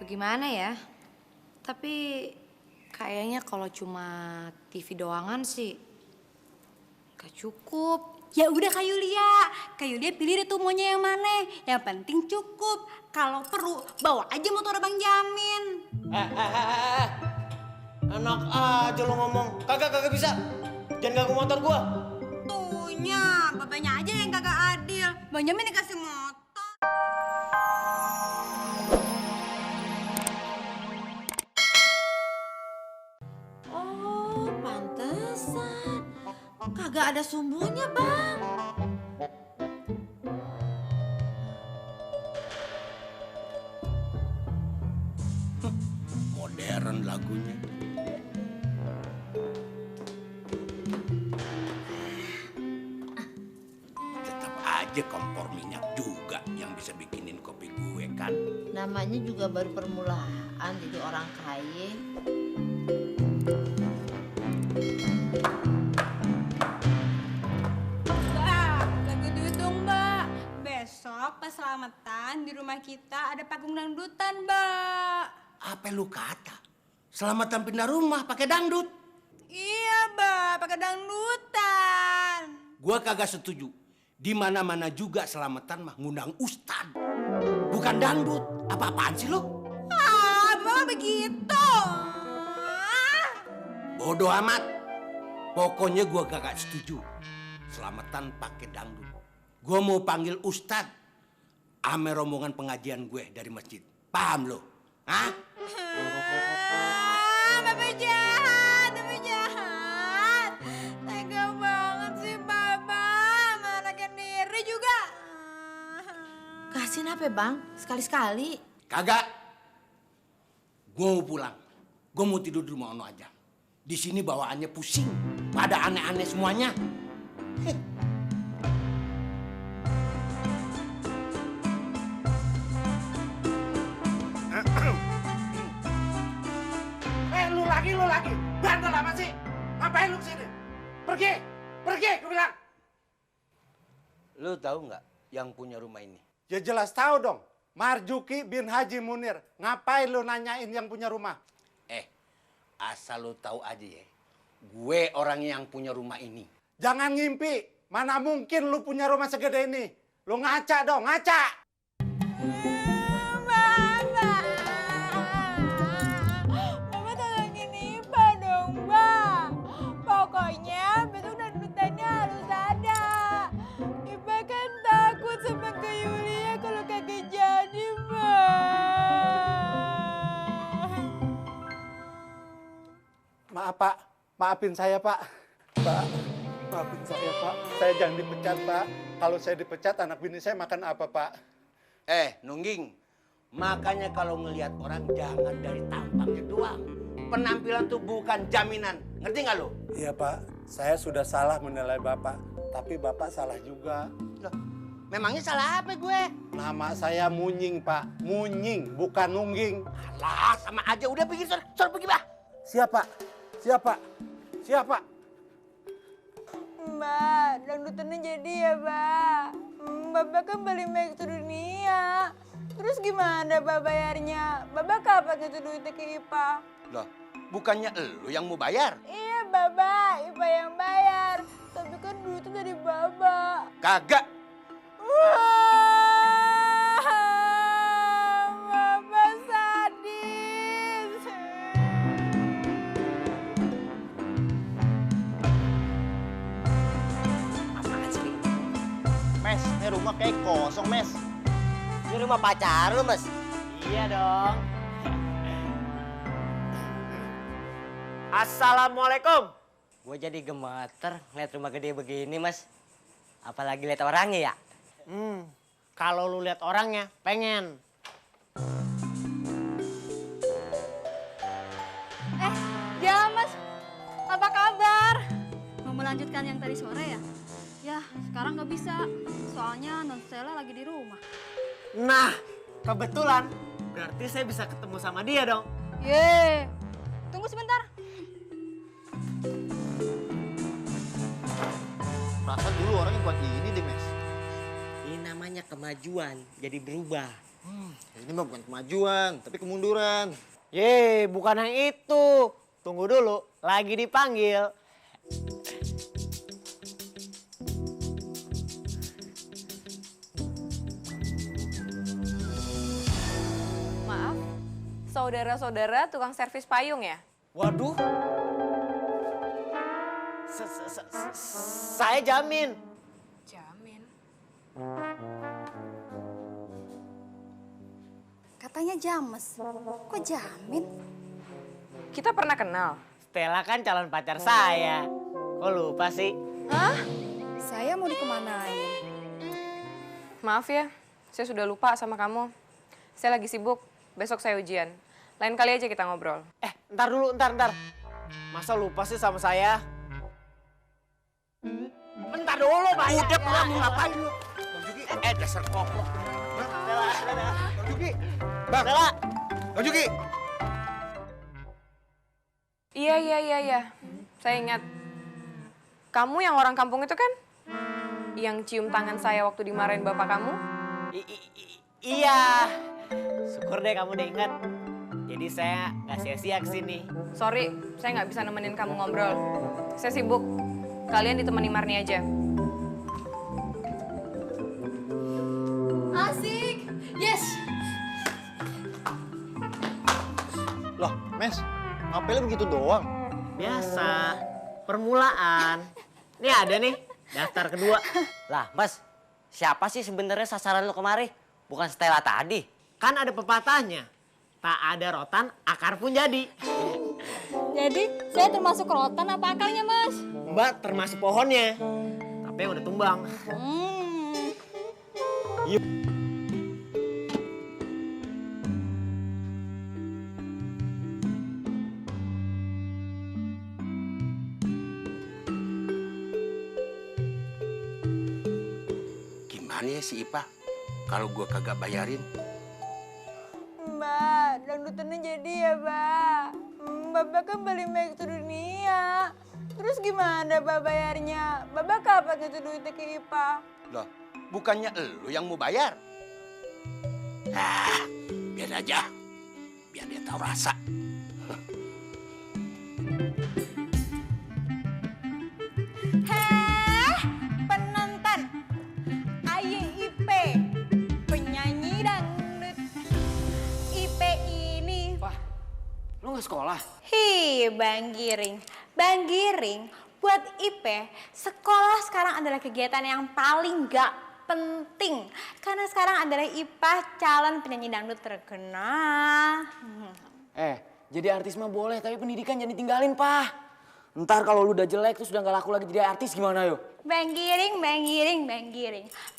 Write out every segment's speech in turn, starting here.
gimana ya? Tapi kayaknya kalau cuma TV doangan sih gak cukup. Ya udah Kak Yulia pilih deh tuh maunya yang mana. Yang penting cukup. Kalau perlu bawa aja motor Abang Jamin. Enak aja lo ngomong. Kagak bisa. Jangan ganggu motor gua. Tuhnya, bapaknya aja yang kagak adil. Bang Jamin dikasih motor. Oh, pantesan. Kagak ada sumbunya, Bang. Modern lagunya. Tetap aja kompor minyak juga yang bisa bikinin kopi gue kan. Namanya juga baru permulaan jadi orang kaya. Mbak, lagi duit dong Mbak. Besok pas selamatan di rumah kita ada panggung dangdutan Mbak. Apa lu kata? Selamatan pindah rumah pakai dangdut. Iya Mbak, pakai dangdutan. Gua kagak setuju. Di mana-mana juga selamatan mah ngundang ustad. Bukan dangdut. Apa-apaan sih lu? Bapak begitu. Bodoh amat. Pokoknya gua kagak setuju. Selamatan pakai dangdut. Gua mau panggil ustad. Ame rombongan pengajian gue dari masjid. Paham lo? Hah? Bapak jahat, Bapak jahat. Tega banget sih Bapak, manakin diri juga. Kasihin apa, Bang? Sekali-sekali. Kagak. Gue mau pulang. Gue mau tidur di rumah Ono aja. Di sini bawaannya pusing. Pada aneh-aneh semuanya. Lu lagi. Bandel apa sih? Ngapain lu kesini? Pergi, gue bilang. Lu tahu nggak yang punya rumah ini? Ya jelas tahu dong. Marjuki bin Haji Munir. Ngapain lu nanyain yang punya rumah? Asal lu tahu aja ya. Gue orang yang punya rumah ini. Jangan ngimpi. Mana mungkin lu punya rumah segede ini. Lu ngaca dong, ngaca. Bapak tolongin Ipa dong, Mbak. Pokoknya besok dangdutannya harus ada. Ipa kan takut sama Kak Yulia kalau kagak jadi, Mbak. Maaf Pak, maafin saya Pak. Pak, maafin saya Pak. Saya jangan dipecat Pak. Kalau saya dipecat anak bini saya makan apa Pak? Nungging. Makanya kalau ngelihat orang jangan dari tampangnya doang. Penampilan tuh bukan jaminan. Ngerti nggak lo? Iya Pak, saya sudah salah menilai Bapak. Tapi Bapak salah juga. Loh, memangnya salah apa gue? Nama saya Munying Pak. Munying, bukan Nungging. Alah, sama aja. Udah pergi, suruh pergi, bah. Siapa? Siapa? Siapa? Mbak, dangdutannya jadi ya, Mbak. Bapak kan paling baik sedunia. Terus gimana Mbak bayarnya? Bapak kapan ngasih duitnya ke Ipa? Loh, bukannya elu yang mau bayar? Iya, Bapak. Ipa yang bayar. Tapi kan duitnya dari Bapak. Kagak. Wah, Bapak sadis. Apaan sih nih? Mes, ini rumah kayak kosong, Mes. Ini rumah pacar lu, Mas? Iya dong. Assalamualaikum. Gue jadi gemeter ngeliat rumah gede begini, Mas. Apalagi lihat orangnya ya. Kalau lu lihat orangnya, pengen. Ya, Mas. Apa kabar? Mau melanjutkan yang tadi sore ya? Ya, sekarang nggak bisa. Soalnya Non Stella lagi di rumah. Nah, kebetulan. Berarti saya bisa ketemu sama dia dong. Ye, tunggu sebentar. Perasaan dulu orangnya buat ini deh, Mes. Ini namanya kemajuan, jadi berubah. Ini mah bukan kemajuan, tapi kemunduran. Ye, bukan yang itu. Tunggu dulu, lagi dipanggil. Maaf, saudara-saudara tukang servis payung ya? Waduh. Saya jamin. Jamin. Katanya James. Kok Jamin? Kita pernah kenal. Stella kan calon pacar saya. Kok lupa sih? Hah? Saya mau dikemanain? Maaf ya, saya sudah lupa sama kamu. Saya lagi sibuk, besok saya ujian. Lain kali aja kita ngobrol. Ntar dulu, ntar. Masa lupa sih sama saya? Bentar dulu, Pak. Udah pulang mau ngapain lu? Bang Juki, dasar koplo. Stella. Bang Juki. Bang. Stella. Bang Juki. Iya. Saya ingat. Kamu yang orang kampung itu kan? Yang cium tangan saya waktu dimarahin bapak kamu? Iya. Syukur deh kamu udah ingat. Jadi saya nggak sia-sia kesini. Sorry, saya nggak bisa nemenin kamu ngobrol. Saya sibuk. Kalian ditemani Marni aja. Asik. Yes. Loh, Mes, ngapelnya begitu doang? Biasa. Permulaan. Nih ada nih, daftar kedua. Lah, Mas, siapa sih sebenarnya sasaran lo kemari? Bukan Stella tadi. Kan ada pepatahnya. Tak ada rotan, akar pun jadi. Jadi saya termasuk rotan apa akarnya, Mas? Mbak termasuk pohonnya. Tapi yang udah tumbang. Gimana ya si Ipa? Kalau gua kagak bayarin? Mbak, dangdutannya jadi ya, Mbak. Bapak kan paling baik sedunia. Terus gimana Mbak bayarnya? Bapak kapan ngasih duitnya ke Ipa? Loh, bukannya elu yang mau bayar? Biar aja. Biar dia tahu rasa. Heh, penonton. Ayo IP, penyanyi dangdut. IP ini. Wah, lo nggak sekolah? Bang Giring. Bang Giring, buat IP, sekolah sekarang adalah kegiatan yang paling gak penting. Karena sekarang adalah IPA calon penyanyi dangdut terkenal. Jadi artis mah boleh, tapi pendidikan jangan ditinggalin, Pak. Ntar kalau lu udah jelek terus udah gak laku lagi jadi artis gimana, yo? Bang Giring.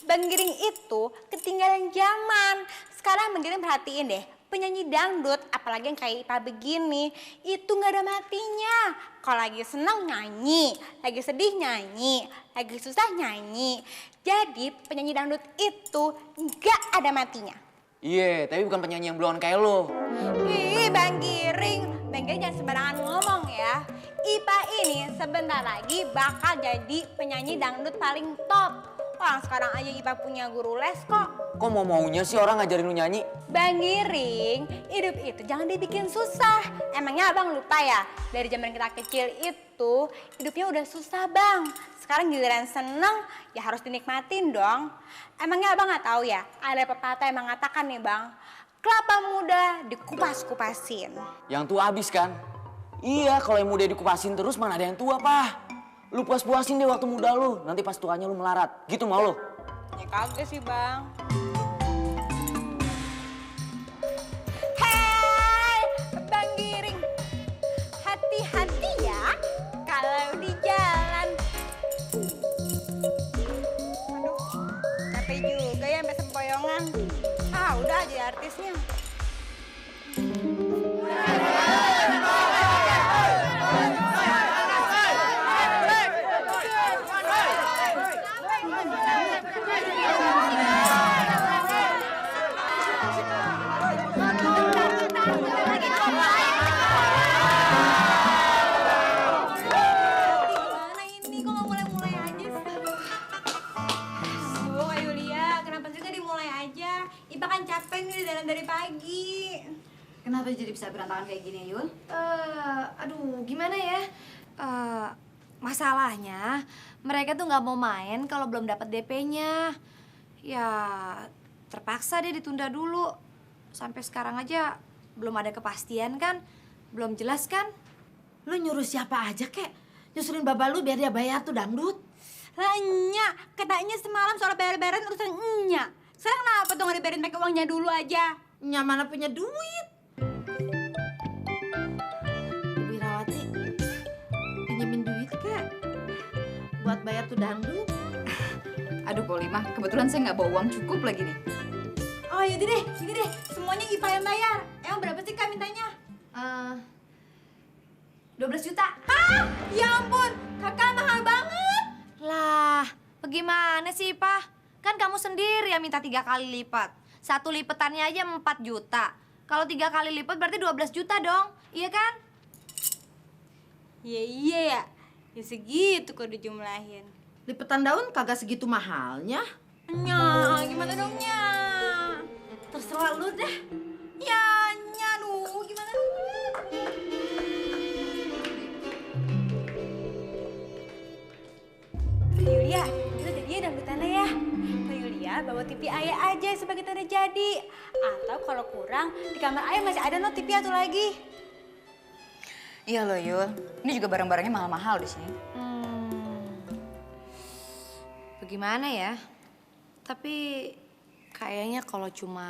Bang Giring itu ketinggalan zaman. Sekarang Bang Giring perhatiin deh, penyanyi dangdut, apalagi yang kayak Ipa begini, itu gak ada matinya. Kalau lagi seneng nyanyi, lagi sedih nyanyi, lagi susah nyanyi. Jadi penyanyi dangdut itu gak ada matinya. Iya, tapi bukan penyanyi yang blown kayak lo. Ih, Bang Giring jangan sembarangan ngomong ya. Ipa ini sebentar lagi bakal jadi penyanyi dangdut paling top. Orang sekarang aja Ipa punya guru les kok. Kok mau-maunya sih orang ngajarin lu nyanyi? Bang Giring, hidup itu jangan dibikin susah. Emangnya abang lupa ya? Dari zaman kita kecil itu hidupnya udah susah, Bang. Sekarang giliran seneng ya harus dinikmatin dong. Emangnya abang gak tahu ya? Ada pepatah yang mengatakan nih, Bang. Kelapa muda dikupas-kupasin. Yang tua habis kan? Iya, kalau yang muda dikupasin terus mana ada yang tua, Pak. Lu puas-puasin deh waktu muda lu, nanti pas tuanya lu melarat. Gitu mau lu? Ya kagak sih, Bang. Hei, Bang Giring. Hati-hati ya kalau di jalan. Aduh, capek juga ya sampai sempoyongan. Udah aja artisnya. Ipa kan capek nih dalam dari pagi. Kenapa jadi bisa berantakan kayak gini, Yul? Aduh, gimana ya? Masalahnya mereka tuh nggak mau main kalau belum dapat DP-nya. Ya terpaksa deh ditunda dulu. Sampai sekarang aja belum ada kepastian kan? Belum jelas kan? Lu nyuruh siapa aja kek? Nyusulin baba lu biar dia bayar tuh dangdut. Lah Nya, katanya semalam soal bayar-bayaran urusan Nya. Sekarang kenapa tuh nggak dibayarin pakai uangnya dulu aja? Nya mana punya duit? Ibu Irawati, pinjemin duit kek buat bayar tuh dangdut. Aduh, Polima, kebetulan saya nggak bawa uang cukup lagi nih. Oh yaudah deh, gini deh, semuanya Ipa yang bayar. Emang berapa sih Kak mintanya? 12 juta. Hah? Ya ampun, kakak mahal banget. Lah, bagaimana sih, Pak? Kan kamu sendiri yang minta 3 kali lipat. 1 lipetannya aja 4 juta. Kalau 3 kali lipat berarti 12 juta dong. Iya kan? Iya ya. Ya segitu kok dijumlahin. Lipetan daun kagak segitu mahalnya. Nya, gimana dong Nya? Terserah lu deh. Ya, Nya, aduh, gimana dong? Kak Yulia, kita jadinya dangdutannya ya. Kak Yulia bawa TV Ayah aja sebagai tanda jadi. Atau kalau kurang, di kamar Ayah masih ada no TV satu lagi. Iya loh, Yul. Ini juga barang-barangnya mahal-mahal di sini. Bagaimana ya? Tapi kayaknya kalau cuma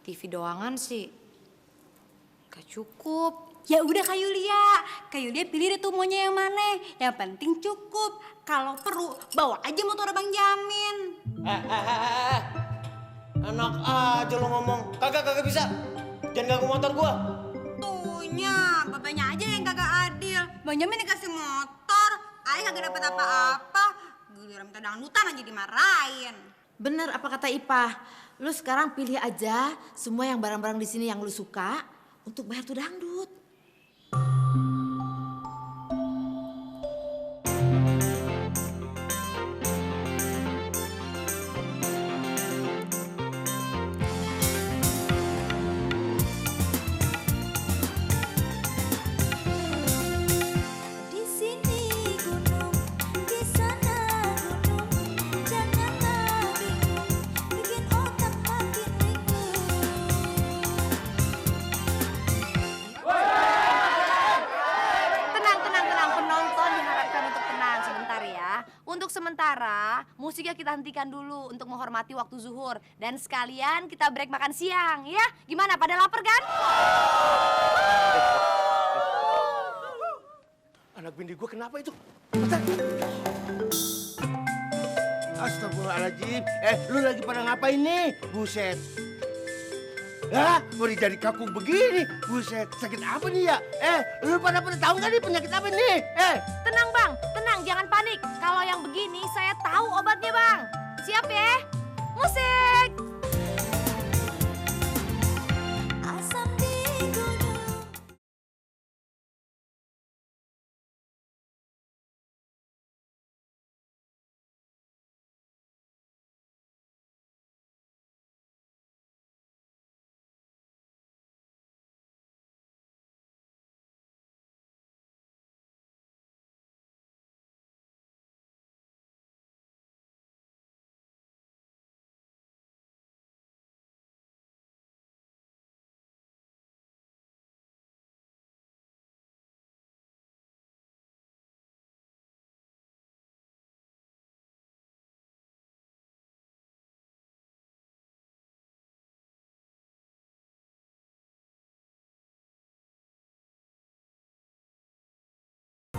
TV doangan sih gak cukup. Ya udah Kak Yulia. Kak Yulia pilih deh tuh maunya yang mana. Yang penting cukup. Kalau perlu, bawa aja motor Abang Jamin. Enak aja lo ngomong. Kagak bisa. Jangan ganggu motor gua. Tuhnya, bapaknya aja yang kagak adil. Bang Jamin dikasih motor, Ayah kagak dapat apa-apa. Giliran minta dangdutan aja dimarahin. Bener apa kata Ipah. Lu sekarang pilih aja semua yang barang-barang di sini yang lu suka untuk bayar tuh dangdut. Sementara musiknya kita hentikan dulu untuk menghormati waktu zuhur dan sekalian kita break makan siang ya. Gimana, pada lapar kan? Anak bini gue kenapa itu? Bentar. Astagfirullahaladzim. Lu lagi pada ngapain nih? Buset. Hah? Mau jadi kaku begini? Buset, sakit apa nih ya? Lu pada tahu nggak nih penyakit apa nih? Tenang bang, tenang, jangan panik. Kalau yang begini saya tahu obatnya bang. Siap ya? Musik!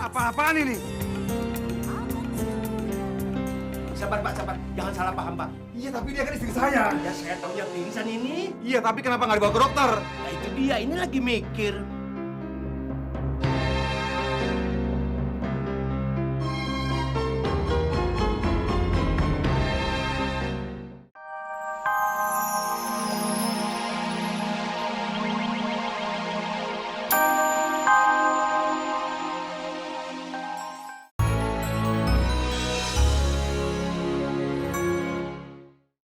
Apa-apaan ini? Sabar Pak, sabar. Jangan salah paham Pak. Iya, tapi dia kan istri saya. Ya saya tahu yang pingsan ini. Iya, tapi kenapa nggak dibawa ke dokter? Nah itu dia, ini lagi mikir.